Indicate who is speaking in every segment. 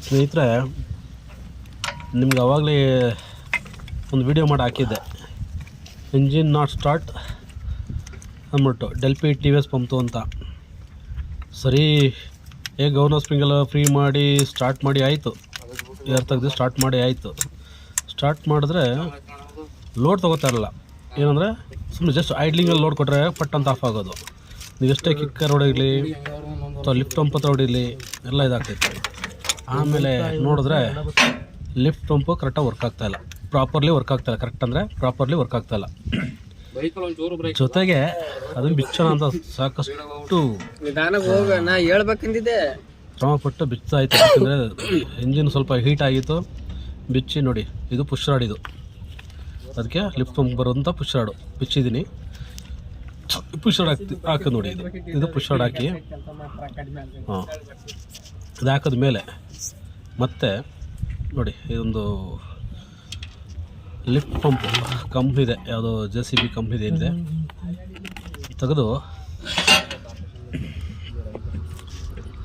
Speaker 1: ಸ್ನೇಹಿತರೆ, ನಿಮ್ಗೆ ಆವಾಗಲೇ ಒಂದು ವಿಡಿಯೋ ಮಾಡಿ ಹಾಕಿದ್ದೆ, ಇಂಜಿನ್ ನಾಟ್ ಸ್ಟಾರ್ಟ್ ಅಂದ್ಬಿಟ್ಟು ಡೆಲ್ಪಿ ಟಿ ವಿ ಎಸ್ ಪಂಪ್ತು ಅಂತ. ಸರಿ ಗವರ್ನರ್ ಸ್ಪ್ರಿಂಗಲ್ ಫ್ರೀ ಮಾಡಿ ಸ್ಟಾರ್ಟ್ ಮಾಡಿ ಆಯಿತು, ಏರ್ ತೆಗೆದು ಸ್ಟಾರ್ಟ್ ಮಾಡಿ ಆಯಿತು. ಸ್ಟಾರ್ಟ್ ಮಾಡಿದ್ರೆ ಲೋಡ್ ತೊಗೋತಾ ಇರಲ್ಲ. ಏನಂದರೆ ಸುಮ್ಮನೆ ಜಸ್ಟ್ ಐಡ್ಲಿಂಗಲ್ಲಿ ಲೋಡ್ ಕೊಟ್ಟರೆ ಪಟ್ ಅಂತ ಆಫ್ ಆಗೋದು. ನೀವು ಎಷ್ಟೇ ಕಿಕ್ಕರ್ ಹೊಡಿಲಿ ಅಥವಾ ಲಿಫ್ಟ್ ಪಂಪ್ ಹತ್ರ ಹೊಡಿಲಿ ಎಲ್ಲ ಇದಾಗ್ತೈತೆ. ಆಮೇಲೆ ನೋಡಿದ್ರೆ ಲಿಫ್ಟ್ ಪಂಪು ಕರೆಕ್ಟಾಗಿ ವರ್ಕ್ ಆಗ್ತಾಯಿಲ್ಲ, ಪ್ರಾಪರ್ಲಿ ವರ್ಕ್ ಆಗ್ತಾಯಿಲ್ಲ. ಕರೆಕ್ಟ್ ಅಂದರೆ ಪ್ರಾಪರ್ಲಿ ವರ್ಕ್ ಆಗ್ತಾಯಿಲ್ಲ. ಜೊತೆಗೆ ಅದನ್ನು ಬಿಚ್ಚೋಣ ಅಂತ ಸಾಕಷ್ಟು ಶ್ರಮಪಟ್ಟು ಬಿಚ್ಚಾಯಿತು. ಯಾಕಂದರೆ ಇಂಜಿನ್ ಸ್ವಲ್ಪ ಹೀಟ್ ಆಗಿತ್ತು. ಬಿಚ್ಚಿ ನೋಡಿ, ಇದು ಪುಷ್ ರಾಡ್, ಇದು ಅದಕ್ಕೆ ಲಿಫ್ಟ್ ಪಂಪ್ ಬರೋಂಥ ಪುಷ್ ರಾಡು ಬಿಚ್ಚಿದ್ದೀನಿ. ಪುಷ್ ರಾಡ್ ಹಾಕೋದು ನೋಡಿ, ಇದು ಪುಷ್ ರಾಡ್ ಹಾಕಿ ಹಾಂ ಇದು ಹಾಕೋದ ಮೇಲೆ ಮತ್ತೆ ನೋಡಿ, ಇದೊಂದು ಲಿಫ್ಟ್ ಪಂಪ್ ಕಂಪ್ನಿದೆ, ಯಾವುದೋ JCB ಕಂಪ್ನಿದೆ ಇದೆ. ತೆಗೆದು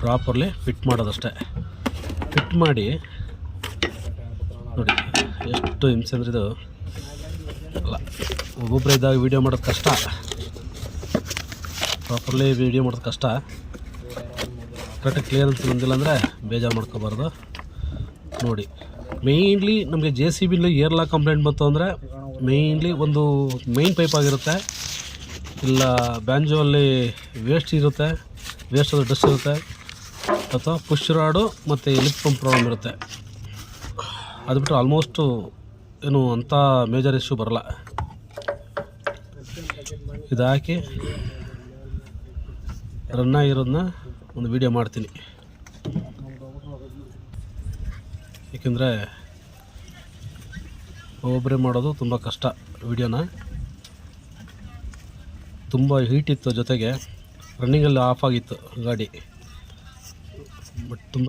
Speaker 1: ಪ್ರಾಪರ್ಲಿ ಫಿಟ್ ಮಾಡೋದಷ್ಟೇ. ಫಿಟ್ ಮಾಡಿ ನೋಡಿ ಎಷ್ಟು ಹಿಂಸೆ ಅಂದರೆ, ಇದು ಅಲ್ಲ ಒಬ್ಬೊಬ್ಬರ ಇದ್ದಾಗ ವೀಡಿಯೋ ಮಾಡೋದು ಕಷ್ಟ, ಪ್ರಾಪರ್ಲಿ ವೀಡಿಯೋ ಮಾಡೋದು ಕಷ್ಟ. ಕರೆಕ್ಟಾಗಿ ಕ್ಲಿಯರೆನ್ಸ್ ಬಂದಿಲ್ಲ ಅಂದರೆ ಬೇಜಾರು ಮಾಡ್ಕೋಬಾರ್ದು. ನೋಡಿ, ಮೇಯ್ನ್ಲಿ ನಮಗೆ JCBಲಿ ಏರ್ ಲಾಕ್ ಕಂಪ್ಲೇಂಟ್ ಬಂತು ಅಂದರೆ ಮೇಯ್ನ್ಲಿ ಒಂದು ಮೈನ್ ಪೈಪ್ ಆಗಿರುತ್ತೆ, ಇಲ್ಲ ಬ್ಯಾಂಜೋ ಅಲ್ಲಿ ವೇಸ್ಟ್ ಇರುತ್ತೆ, ವೇಸ್ಟ್ ಅದು ಡಸ್ಟ್ ಇರುತ್ತೆ, ಅಥವಾ ಪುಷ್ ರಾಡು ಮತ್ತು ಲಿಫ್ಟ್ ಪಂಪ್ ಪ್ರಾಬ್ಲಮ್ ಇರುತ್ತೆ. ಅದು ಬಿಟ್ಟರೆ ಆಲ್ಮೋಸ್ಟು ಏನು ಅಂಥ ಮೇಜರ್ ಇಶ್ಯೂ ಬರಲ್ಲ. ಇದು ಹಾಕಿ ರನ್ ಆಗಿರೋದನ್ನ ಒಂದು ವಿಡಿಯೋ ಮಾಡ್ತೀನಿ. ಏಕೆಂದರೆ ಒಬ್ಬರೇ ಮಾಡೋದು ತುಂಬ ಕಷ್ಟ. ವಿಡಿಯೋನ ತುಂಬ ಹೀಟ್ ಇತ್ತು, ಜೊತೆಗೆ ರನ್ನಿಂಗಲ್ಲಿ ಆಫ್ ಆಗಿತ್ತು ಗಾಡಿ. ಬಟ್ ತುಂಬ